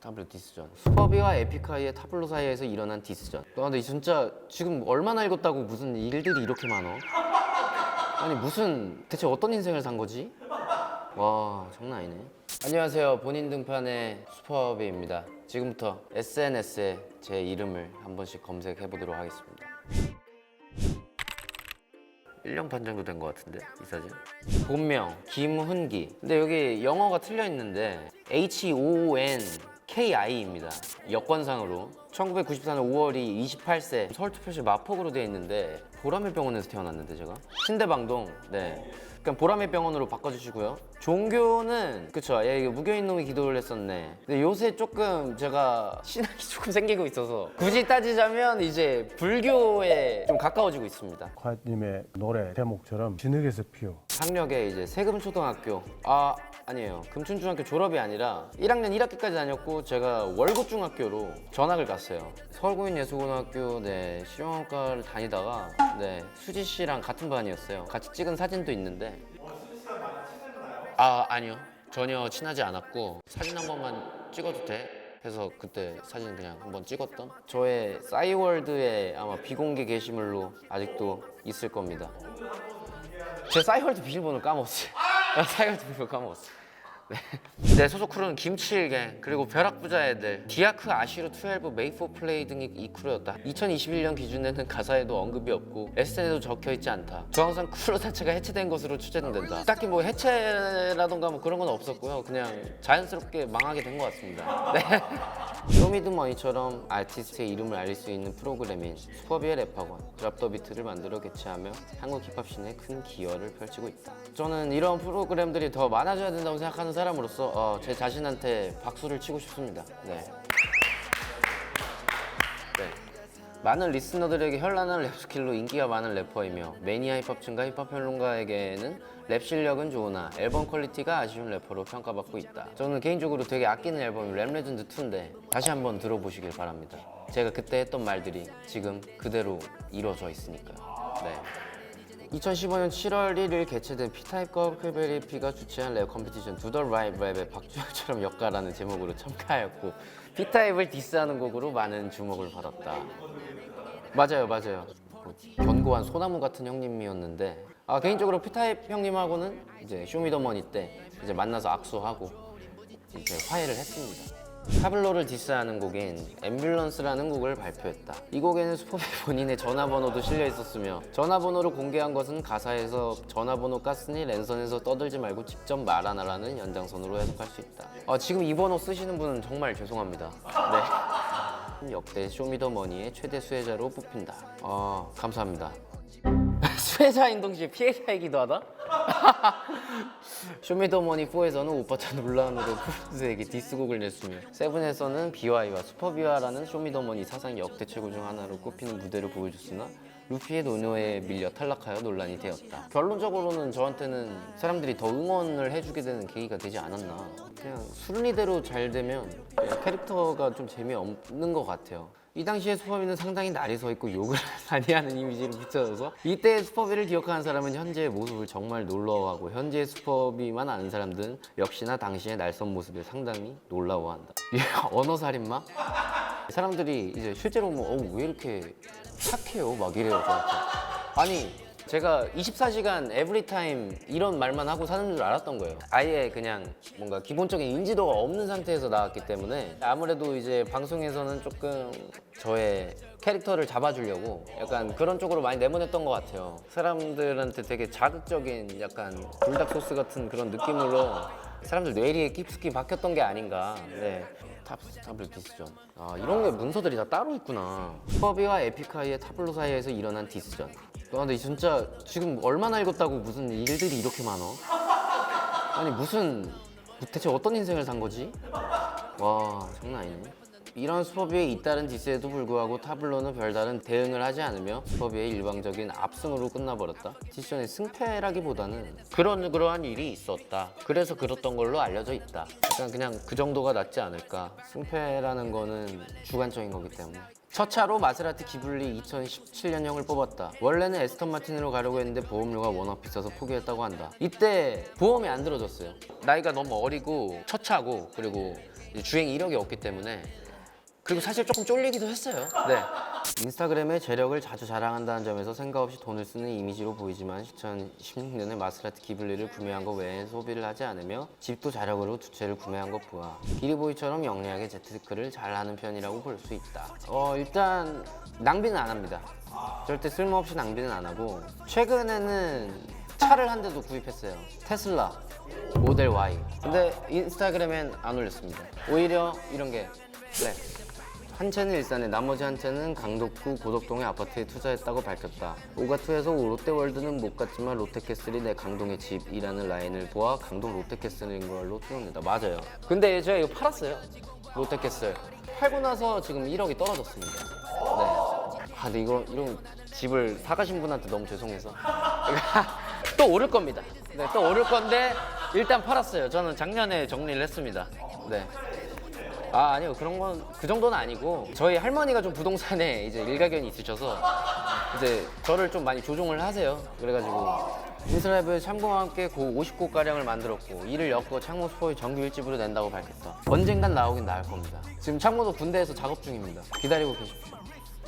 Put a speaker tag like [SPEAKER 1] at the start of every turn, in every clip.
[SPEAKER 1] 타블로 디스전. 슈퍼비와 에픽하이의 타블로 사이에서 일어난 디스전. 근데 진짜 지금 얼마나 읽었다고 무슨 일들이 이렇게 많어? 아니 무슨 대체 어떤 인생을 산 거지? 와 장난 아니네. 안녕하세요. 본인 등판의 슈퍼비입니다. 지금부터 SNS에 제 이름을 한 번씩 검색해 보도록 하겠습니다. 1년 반 정도 된 것 같은데 이 사진. 본명 김훈기. 근데 여기 영어가 틀려 있는데 HONKI입니다. 여권상으로 1994년 5월이 28세 서울특별시 마포구로 되어 있는데 보라매 병원에서 태어났는데 제가 신대방동. 네. 그냥 보라매 병원으로 바꿔주시고요. 종교는 그쵸. 야 이거 무교인 놈이 기도를 했었네. 근데 요새 조금 제가 신학이 조금 생기고 있어서 굳이 따지자면 이제 불교에 좀 가까워지고 있습니다.
[SPEAKER 2] 콰이님의 노래 제목처럼 진흙에서 피어.
[SPEAKER 1] 학력에 이제 세금초등학교 아니에요. 금춘중학교 졸업이 아니라 1학년 1학기까지 다녔고 제가 월곶중학교로 전학을 갔어요. 서울고인예술고등학교 실용학과를 다니다가 수지 씨랑 같은 반이었어요. 같이 찍은 사진도 있는데 아니요. 전혀 친하지 않았고 사진 한 번만 찍어도 돼? 해서 그때 사진 그냥 한번 찍었던 저의 싸이월드의 아마 비공개 게시물로 아직도 있을 겁니다. 제 싸이월드 비밀번호 까먹었어요. 싸이월드 비밀번호 까먹었어요. 네, 소속 크루는 김치일갱 그리고 벼락부자 애들, 디아크, 아시루, 12, 메이포 플레이 등이 이 크루였다. 2021년 기준에는 가사에도 언급이 없고 SNS에도 적혀있지 않다. 조항상 크루 자체가 해체된 것으로 추정된다. 딱히 뭐 해체라던가 뭐 그런 건 없었고요. 그냥 자연스럽게 망하게 된 것 같습니다. 네. 쇼미더머니처럼 아티스트의 이름을 알릴 수 있는 프로그램인 슈퍼비의 랩학원 드랍 더 비트를 만들어 개최하며 한국 힙합씬에 큰 기여를 펼치고 있다. 저는 이런 프로그램들이 더 많아져야 된다고 생각하는 사람으로서 제 자신한테 박수를 치고 싶습니다. 네. 많은 리스너들에게 현란한 랩 스킬로 인기가 많은 래퍼이며 매니아 힙합층과 힙합 평론가에게는 랩 실력은 좋으나 앨범 퀄리티가 아쉬운 래퍼로 평가받고 있다. 저는 개인적으로 되게 아끼는 앨범이 랩 레전드 2인데 다시 한번 들어보시길 바랍니다. 제가 그때 했던 말들이 지금 그대로 이루어져 있으니까요. 네. 2015년 7월 1일 개최된 P타입과 퀘베리피가 주최한 랩 컴피티션 Do The Right 랩의 박주영처럼 역가라는 제목으로 참가하였고 P타입을 디스하는 곡으로 많은 주목을 받았다. 맞아요. 뭐, 견고한 소나무 같은 형님이었는데 개인적으로 P타입 형님하고는 이제 쇼미더머니 때 이제 만나서 악수하고 이제 화해를 했습니다. 타블로를 디스하는 곡인 앰뷸런스라는 곡을 발표했다. 이 곡에는 슈퍼비 본인의 전화번호도 실려 있었으며 전화번호를 공개한 것은 가사에서 전화번호 깠으니 랜선에서 떠들지 말고 직접 말하라라는 연장선으로 해석할 수 있다. 지금 이 번호 쓰시는 분은 정말 죄송합니다. 네. 역대 쇼미더머니의 최대 수혜자로 뽑힌다. 감사합니다. 수혜자인 동시에 피해자이기도 하다? 쇼미더머니4에서는 오빠차 논란으로 프린스에게 디스곡을 냈으며 세븐에서는 BY와 슈퍼비와라는 쇼미더머니 사상 역대 최고 중 하나로 꼽히는 무대를 보여줬으나 루피의 노노에 밀려 탈락하여 논란이 되었다. 결론적으로는 저한테는 사람들이 더 응원을 해주게 되는 계기가 되지 않았나. 그냥 순리대로 잘 되면 캐릭터가 좀 재미없는 것 같아요. 이 당시에 슈퍼비는 상당히 날이 서 있고 욕을 많이 하는 이미지를 붙여줘서 이때의 슈퍼비를 기억하는 사람은 현재의 모습을 정말 놀라워하고 현재의 슈퍼비만 아는 사람들은 역시나 당시의 날선 모습에 상당히 놀라워한다. 언어살인마? 사람들이 이제 실제로 왜 이렇게 착해요? 막 이래요 저한테. 아니 제가 24시간 에브리타임 이런 말만 하고 사는 줄 알았던 거예요. 아예 그냥 뭔가 기본적인 인지도가 없는 상태에서 나왔기 때문에 아무래도 이제 방송에서는 조금 저의 캐릭터를 잡아주려고 약간 그런 쪽으로 많이 내보냈던 것 같아요. 사람들한테 되게 자극적인 약간 불닭 소스 같은 그런 느낌으로 사람들 뇌리에 깊숙이 박혔던 게 아닌가. 네. 타블로 디스전. 이런 게 문서들이 다 따로 있구나. 슈퍼비와 에픽하이의 타블로 사이에서 일어난 디스전. 근데 진짜 지금 얼마나 읽었다고 무슨 일들이 이렇게 많어? 아니 무슨 대체 어떤 인생을 산 거지? 와 장난 아니네. 이런 슈퍼비의 잇따른 디스에도 불구하고 타블로는 별다른 대응을 하지 않으며 슈퍼비의 일방적인 압승으로 끝나버렸다. 디스전의 승패라기보다는 그러한 일이 있었다. 그래서 그렇던 걸로 알려져 있다. 약간 그냥 그 정도가 낫지 않을까. 승패라는 거는 주관적인 거기 때문에. 첫 차로 마세라티 기블리 2017년형을 뽑았다. 원래는 에스턴 마틴으로 가려고 했는데 보험료가 워낙 비싸서 포기했다고 한다. 이때 보험이 안 들어줬어요. 나이가 너무 어리고 첫 차고 그리고 이제 주행 이력이 없기 때문에 그리고 사실 조금 쫄리기도 했어요. 네. 인스타그램에 재력을 자주 자랑한다는 점에서 생각 없이 돈을 쓰는 이미지로 보이지만 2016년에 마세라티 기블리를 구매한 것 외엔 소비를 하지 않으며 집도 자력으로 두 채를 구매한 것 보아 기리보이처럼 영리하게 재테크를 잘하는 편이라고 볼 수 있다. 일단 낭비는 안 합니다. 절대 쓸모없이 낭비는 안 하고 최근에는 차를 한 대도 구입했어요. 테슬라 모델 Y. 근데 인스타그램엔 안 올렸습니다. 오히려 이런 게 네. 한 채는 일산에 나머지 한 채는 강덕구 고덕동의 아파트에 투자했다고 밝혔다. 오가투에서 롯데월드는 못 갔지만 롯데캐슬이 내 강동의 집이라는 라인을 보아 강동 롯데캐슬인 걸로推옵니다. 맞아요. 근데 제가 이거 팔았어요. 롯데캐슬. 팔고 나서 지금 1억이 떨어졌습니다. 네. 근데 이런 집을 사가신 분한테 너무 죄송해서 또 오를 겁니다. 네, 또 오를 건데 일단 팔았어요. 저는 작년에 정리를 했습니다. 네. 아니요, 그런 건 그 정도는 아니고 저희 할머니가 좀 부동산에 이제 일가견이 있으셔서 이제 저를 좀 많이 조종을 하세요. 그래가지고 인스라이브에 창고와 함께 고 50곡 가량을 만들었고 이를 엮어 창모 스포의 정규 1집으로 낸다고 밝혔다. 언젠간 나오긴 나올 겁니다. 지금 창모도 군대에서 작업 중입니다. 기다리고 계십시오.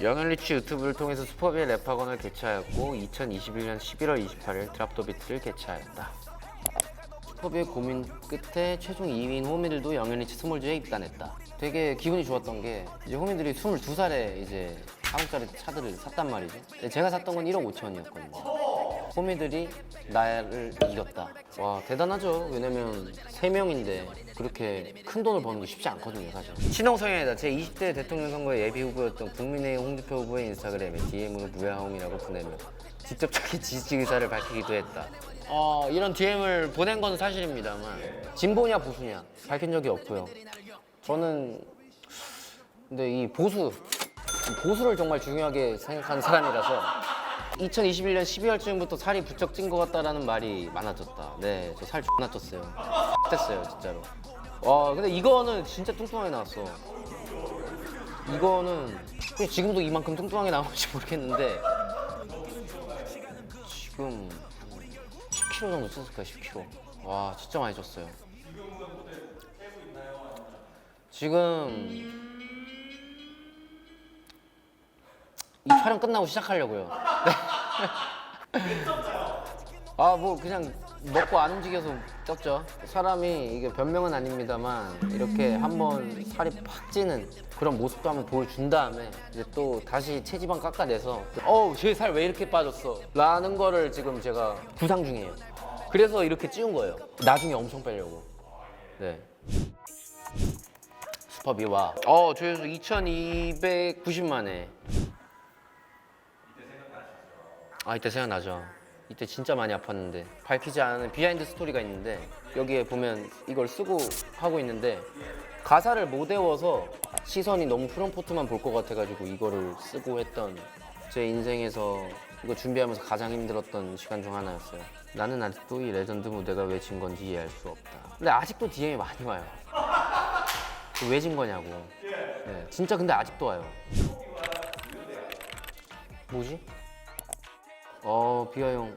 [SPEAKER 1] 영앤리치 유튜브를 통해서 슈퍼비의 랩학원을 개최하였고 2021년 11월 28일 드랍더 비트를 개최하였다. 슈퍼비의 고민 끝에 최종 2위인 호미들도 영앤리치 스몰즈에 입단했다. 되게 기분이 좋았던 게 이제 호미들이 22살에 이제 한국짜리 차들을 샀단 말이죠. 제가 샀던 건 1억 5천이었거든요. 호미들이 나를 이겼다. 와, 대단하죠. 왜냐면 3명인데 그렇게 큰 돈을 버는 게 쉽지 않거든요, 사실. 신홍성현이다. 제 20대 대통령 선거의 예비 후보였던 국민의힘 홍준표 후보의 인스타그램에 DM으로 무야홍이라고 보내며 직접적인 지지 의사를 밝히기도 했다. 이런 DM을 보낸 건 사실입니다만 진보냐 보수냐 밝힌 적이 없고요. 저는 근데 이 보수를 정말 중요하게 생각하는 사람이라서 2021년 12월쯤부터 살이 부쩍 찐 것 같다라는 말이 많아졌다. 네, 저 살 존나 쪘어요. 됐어요, 진짜로. 와, 근데 이거는 진짜 뚱뚱하게 나왔어. 이거는 지금도 이만큼 뚱뚱하게 나올지 모르겠는데 지금 10kg 정도 쪘을 거야, 10kg. 와, 진짜 많이 쪘어요. 지금 이 촬영 끝나고 시작하려고요. 뭐 그냥 먹고 안 움직여서 쪘죠. 사람이 이게 변명은 아닙니다만 이렇게 한번 살이 팍 찌는 그런 모습도 한번 보여준 다음에 이제 또 다시 체지방 깎아내서 쟤 살 왜 이렇게 빠졌어? 라는 거를 지금 제가 구상 중이에요. 그래서 이렇게 찌운 거예요. 나중에 엄청 빼려고. 네. 슈퍼비와 조회수 2290만 회. 이때 생각나죠. 이때 진짜 많이 아팠는데 밝히지 않은 비하인드 스토리가 있는데 여기에 보면 이걸 쓰고 하고 있는데 가사를 못 외워서 시선이 너무 프롬포트만 볼 것 같아가지고 이거를 쓰고 했던 제 인생에서 이거 준비하면서 가장 힘들었던 시간 중 하나였어요. 나는 아직도 이 레전드 무대가 왜 진 건지 이해할 수 없다. 근데 아직도 DM이 많이 와요. 왜 진 거냐고. 네, 진짜 근데 아직도 와요. 뭐지? 비와 형.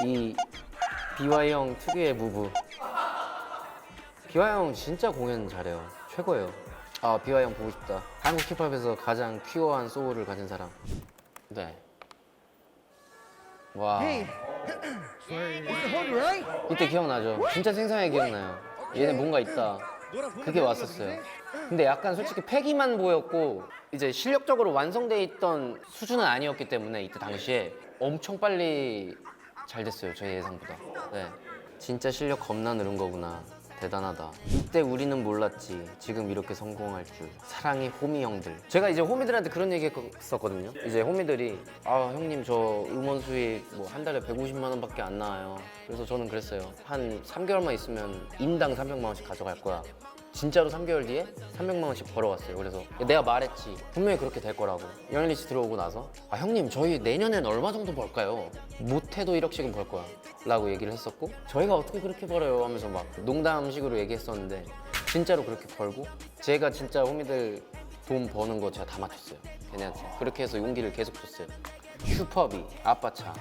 [SPEAKER 1] 이 비와 형 특유의 무브. 비와 형 진짜 공연 잘해요. 최고예요. 비와 형 보고 싶다. 한국 힙합에서 가장 퓨어한 소울을 가진 사람. 네. 와. 이때 기억나죠? 진짜 생생하게 기억나요. 얘네 뭔가 있다. 그게 왔었어요. 근데 약간 솔직히 패기만 보였고 이제 실력적으로 완성돼 있던 수준은 아니었기 때문에 이때 당시에 엄청 빨리 잘 됐어요. 제 예상보다. 네. 진짜 실력 겁나 늘은 거구나. 대단하다. 이때 우리는 몰랐지. 지금 이렇게 성공할 줄. 사랑해 호미 형들. 제가 이제 호미들한테 그런 얘기 했었거든요. 이제 호미들이 형님 저 음원 수익 뭐 한 달에 150만 원밖에 안 나와요. 그래서 저는 그랬어요. 한 3개월만 있으면 인당 300만 원씩 가져갈 거야. 진짜로 3개월 뒤에 300만 원씩 벌어왔어요. 그래서 내가 말했지. 분명히 그렇게 될 거라고. 영앤리치 들어오고 나서 형님 저희 내년엔 얼마 정도 벌까요? 못해도 1억씩은 벌 거야 라고 얘기를 했었고 저희가 어떻게 그렇게 벌어요 하면서 막 농담식으로 얘기했었는데 진짜로 그렇게 벌고 제가 진짜 호미들 돈 버는 거 제가 다 맞췄어요. 걔네한테. 그렇게 해서 용기를 계속 줬어요. 슈퍼비, 아빠차.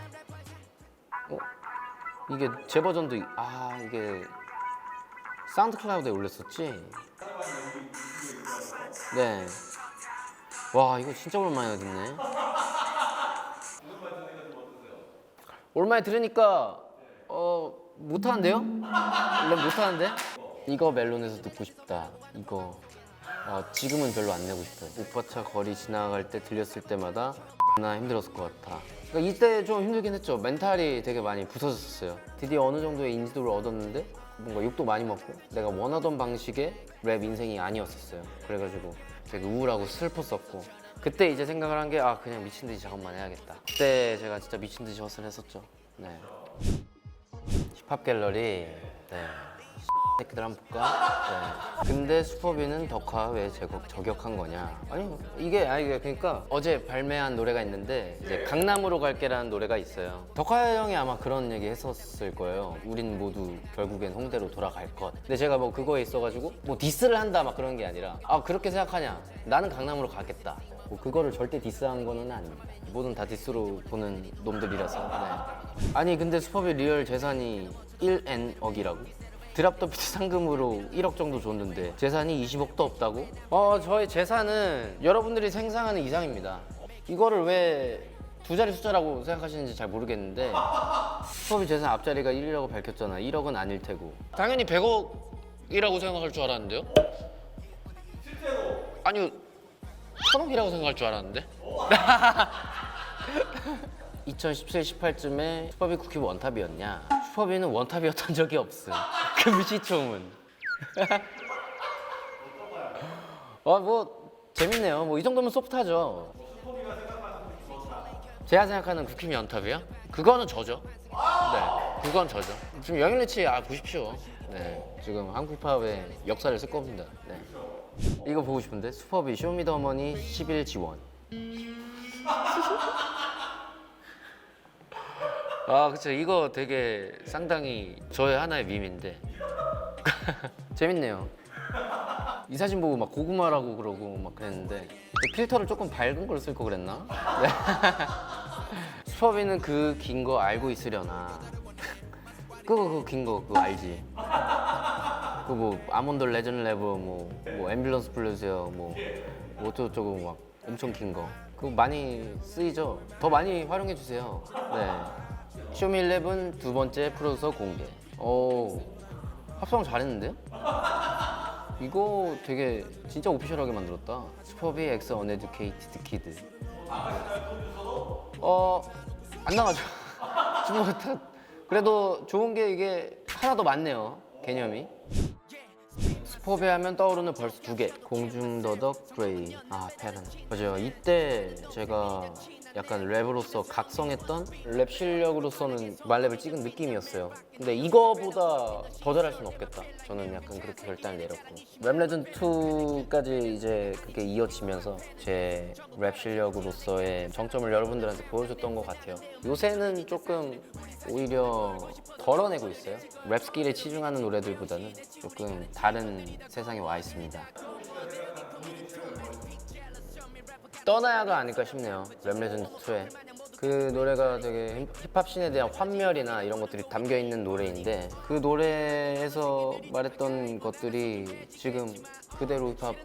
[SPEAKER 1] 이게 제 버전도 이게 사운드 클라우드에 올렸었지? 네. 와, 이거 진짜 오랜만에 듣네. 오랜만에 들으니까 못하는데요? 원래 못하는데? 이거 멜론에서 듣고 싶다. 이거 지금은 별로 안 내고 싶어요. 오빠차 거리 지나갈 때 들렸을 때마다 나 힘들었을 것 같아. 그러니까 이때 좀 힘들긴 했죠. 멘탈이 되게 많이 부서졌었어요. 드디어 어느 정도의 인지도를 얻었는데 뭔가 욕도 많이 먹고 내가 원하던 방식의 랩 인생이 아니었었어요. 그래가지고 되게 우울하고 슬펐었고 그때 이제 생각을 한 게 그냥 미친 듯이 작업만 해야겠다. 그때 제가 진짜 미친 듯이 헛을 했었죠. 네. 힙합 갤러리. 네. 새끼들 한번 볼까? 네. 근데 슈퍼비는 덕화 왜 저격한 거냐? 이게 그러니까 어제 발매한 노래가 있는데 이제 강남으로 갈게라는 노래가 있어요. 덕화 형이 아마 그런 얘기 했었을 거예요. 우린 모두 결국엔 홍대로 돌아갈 것. 근데 제가 뭐 그거에 있어가지고 뭐 디스를 한다 막 그런 게 아니라 그렇게 생각하냐? 나는 강남으로 가겠다. 뭐 그거를 절대 디스한 거는 아닙니다. 뭐든 다 디스로 보는 놈들이라서. 네. 아니 근데 슈퍼비 리얼 재산이 1N억이라고? 드랍더 비트 상금으로 1억 정도 줬는데 재산이 20억도 없다고? 저의 재산은 여러분들이 생각하는 이상입니다. 이거를 왜 두 자리 숫자라고 생각하시는지 잘 모르겠는데 슈퍼비 재산 앞자리가 1이라고 밝혔잖아. 1억은 아닐 테고 당연히 100억이라고 생각할 줄 알았는데요? 실제로? 아니요 1000억이라고 생각할 줄 알았는데? 2017, 18쯤에 슈퍼비 쿠키 원탑이었냐? 슈퍼비는 원탑이었던 적이 없음. 그 무시총은. 뭐 재밌네요. 뭐 이 정도면 소프트하죠. 제가 생각하는 쿠키 원탑이요? 그거는 저죠. 네, 그건 저죠. 지금 영일리치 보십시오. 네, 지금 한국 힙합의 역사를 쓸 겁니다. 네. 이거 보고 싶은데 슈퍼비 쇼미더머니 10일 지원. 그쵸. 이거 되게 상당히 저의 하나의 밈인데 재밌네요. 이 사진 보고 막 고구마라고 그러고 막 그랬는데 필터를 조금 밝은 걸 쓸 거 그랬나? 네. 슈퍼비는 그 긴 거 알고 있으려나? 그거 긴 거 그거 알지? 그 뭐 아몬드 레전드 레버 뭐 앰뷸런스 불러주세요 뭐 어쩌고저쩌고 막 엄청 긴 거 그거 많이 쓰이죠? 더 많이 활용해 주세요. 네. 쇼미11 두 번째 프로듀서 공개. 합성 잘했는데요? 이거 되게 진짜 오피셜하게 만들었다. 슈퍼비 엑스 언에듀케이티드 키드. 안 나가죠. 그래도 좋은 게 이게 하나 더 많네요. 개념이. 슈퍼비 하면 떠오르는 벌써 두 개. 공중더덕 그레이. 페런. 맞아요. 이때 제가 약간 랩으로서 각성했던 랩 실력으로서는 말랩을 찍은 느낌이었어요. 근데 이거보다 더 잘할 수는 없겠다. 저는 약간 그렇게 결단을 내렸고 랩 레전드 2까지 이제 그게 이어지면서 제 랩 실력으로서의 정점을 여러분들한테 보여줬던 것 같아요. 요새는 조금 오히려 덜어내고 있어요. 랩 스킬에 치중하는 노래들보다는 조금 다른 세상에 와 있습니다. 떠나야가 아닐까 싶네요. 랩 레전드 2에 그 노래가 되게 힙합 씬에 대한 환멸이나 이런 것들이 담겨 있는 노래인데 그 노래에서 말했던 것들이 지금 그대로 힙합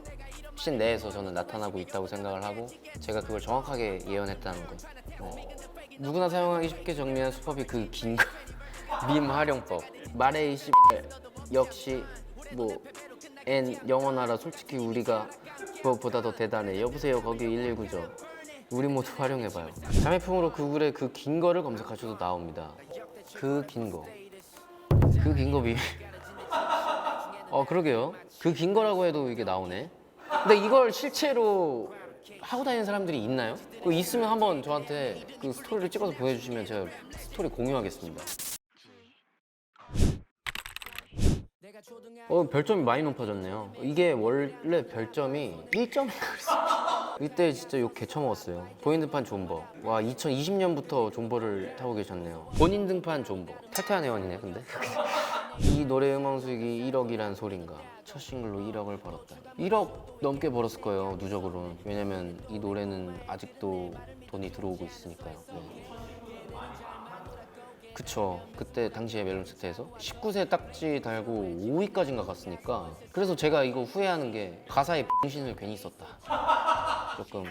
[SPEAKER 1] 씬 내에서 저는 나타나고 있다고 생각을 하고 제가 그걸 정확하게 예언했다는 거. 누구나 사용하기 쉽게 정리한 슈퍼비 그 긴 거 밈 활용법. 말해 이 씨 역시 N 영원하라. 솔직히 우리가 그것보다 더 대단해. 여보세요 거기 119죠. 우리 모두 활용해봐요. 자매품으로 구글에 그 긴 거를 검색하셔도 나옵니다. 그 긴 거. 그 긴 거 미. 그러게요. 그 긴 거라고 해도 이게 나오네. 근데 이걸 실제로 하고 다니는 사람들이 있나요? 그 있으면 한번 저한테 그 스토리를 찍어서 보내주시면 제가 스토리 공유하겠습니다. 별점이 많이 높아졌네요. 이게 원래 별점이 1점인가 그랬어요. 이때 진짜 욕 개쳐먹었어요. 본인 등판 존버. 와 2020년부터 존버를 타고 계셨네요. 본인 등판 존버. 탈퇴한 회원이네 근데. 이 노래 음원 수익이 1억이란 소린가. 첫 싱글로 1억을 벌었다. 1억 넘게 벌었을 거예요 누적으로는. 왜냐면 이 노래는 아직도 돈이 들어오고 있으니까요. 네. 그쵸. 그때 당시에 멜론세트에서 19세 딱지 달고 5위까지인가 갔으니까. 그래서 제가 이거 후회하는 게 가사에 병신을 괜히 썼다. 조금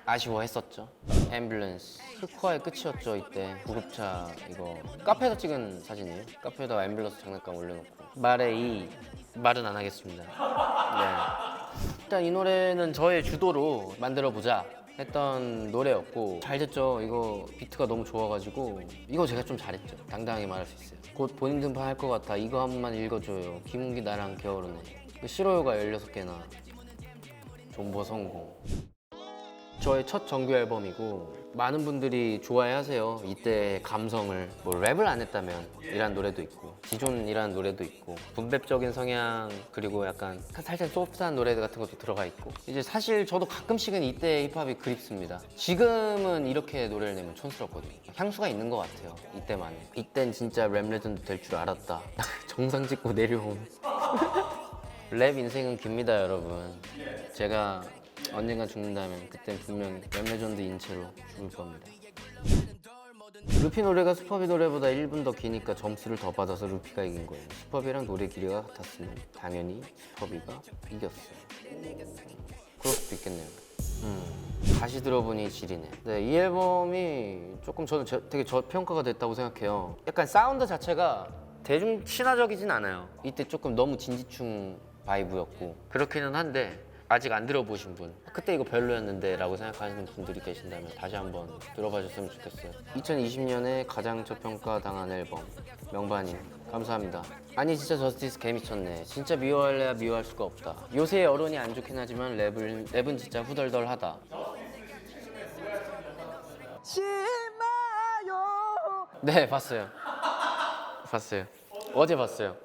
[SPEAKER 1] 아쉬워했었죠. 앰뷸런스. 흑화의 끝이었죠. 이때 구급차 이거 카페에서 찍은 사진이에요. 카페에다 앰뷸런스 장난감 올려놓고 말은 안 하겠습니다. 네. 일단 이 노래는 저의 주도로 만들어보자 했던 노래였고 잘 됐죠. 이거 비트가 너무 좋아가지고 이거 제가 좀 잘했죠. 당당하게 말할 수 있어요. 곧 본인 등판 할 것 같아. 이거 한 번만 읽어줘요. 김은기 나랑 겨울은 해. 싫어요가 16개나 존버 성공. 저의 첫 정규 앨범이고 많은 분들이 좋아해 하세요. 이때 감성을 뭐 랩을 안 했다면 이란 노래도 있고 기존이란 노래도 있고 분배적인 성향 그리고 약간 살짝 소프트한 노래 같은 것도 들어가 있고 이제 사실 저도 가끔씩은 이때 힙합이 그립습니다. 지금은 이렇게 노래를 내면 촌스럽거든요. 향수가 있는 것 같아요. 이때만에. 이땐 진짜 랩 레전드 될 줄 알았다. 정상 찍고 내려온 랩 인생은 깁니다 여러분. 제가 언젠가 죽는다면 그땐 분명히 랩 레전드 인체로 죽을 겁니다. 루피 노래가 슈퍼비 노래보다 1분 더 기니까 점수를 더 받아서 루피가 이긴 거예요. 슈퍼비랑 노래 길이가 같았으면 당연히 슈퍼비가 이겼어요. 그럴 수도 있겠네요. 다시 들어보니 지리네. 네, 이 앨범이 조금 저는 되게 저평가가 됐다고 생각해요. 약간 사운드 자체가 대중 친화적이진 않아요. 이때 조금 너무 진지충 바이브였고 그렇기는 한데 아직 안 들어보신 분 그때 이거 별로였는데 라고 생각하시는 분들이 계신다면 다시 한번 들어봐 줬으면 좋겠어요. 2020년에 가장 저평가 당한 앨범 명반임 감사합니다. 아니 진짜 저스티스 개미쳤네. 진짜 미워할래야 미워할 수가 없다. 요새 여론이 안 좋긴 하지만 랩은 진짜 후덜덜하다. 네 봤어요. 어제 봤어요.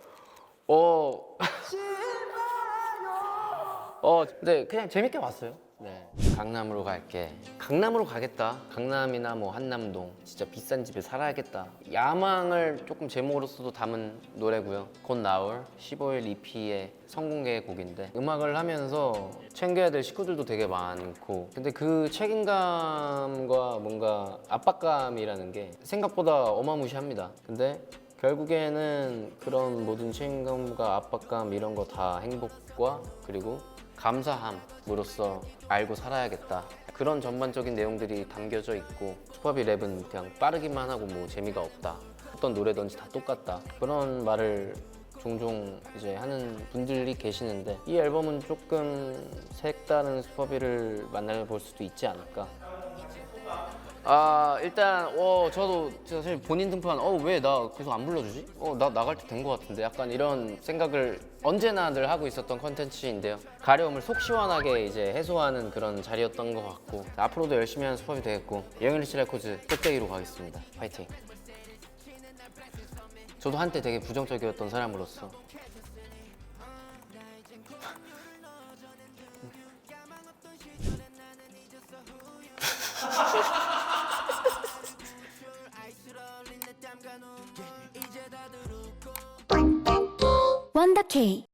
[SPEAKER 1] 근데 그냥 재밌게 봤어요. 네. 강남으로 갈게. 강남으로 가겠다. 강남이나 뭐 한남동. 진짜 비싼 집에 살아야겠다. 야망을 조금 제목으로서도 담은 노래고요. 곧 나올 15일 EP의 성공개의 곡인데 음악을 하면서 챙겨야 될 식구들도 되게 많고 근데 그 책임감과 뭔가 압박감이라는 게 생각보다 어마무시합니다. 근데 결국에는 그런 모든 책임감과 압박감 이런 거 다 행복과 그리고 감사함으로써 알고 살아야겠다. 그런 전반적인 내용들이 담겨져 있고 슈퍼비 랩은 그냥 빠르기만 하고 뭐 재미가 없다. 어떤 노래든지 다 똑같다. 그런 말을 종종 이제 하는 분들이 계시는데 이 앨범은 조금 색다른 슈퍼비를 만나볼 수도 있지 않을까. 일단 저도 진짜 사실 본인 등판 왜 나 계속 안 불러주지? 나 나갈 때 된 것 같은데 약간 이런 생각을 언제나 늘 하고 있었던 컨텐츠인데요. 가려움을 속 시원하게 이제 해소하는 그런 자리였던 것 같고 앞으로도 열심히 하는 슈퍼비 되겠고 영일리치 레코드 꼭대기로 가겠습니다. 파이팅. 저도 한때 되게 부정적이었던 사람으로서
[SPEAKER 3] 원더케이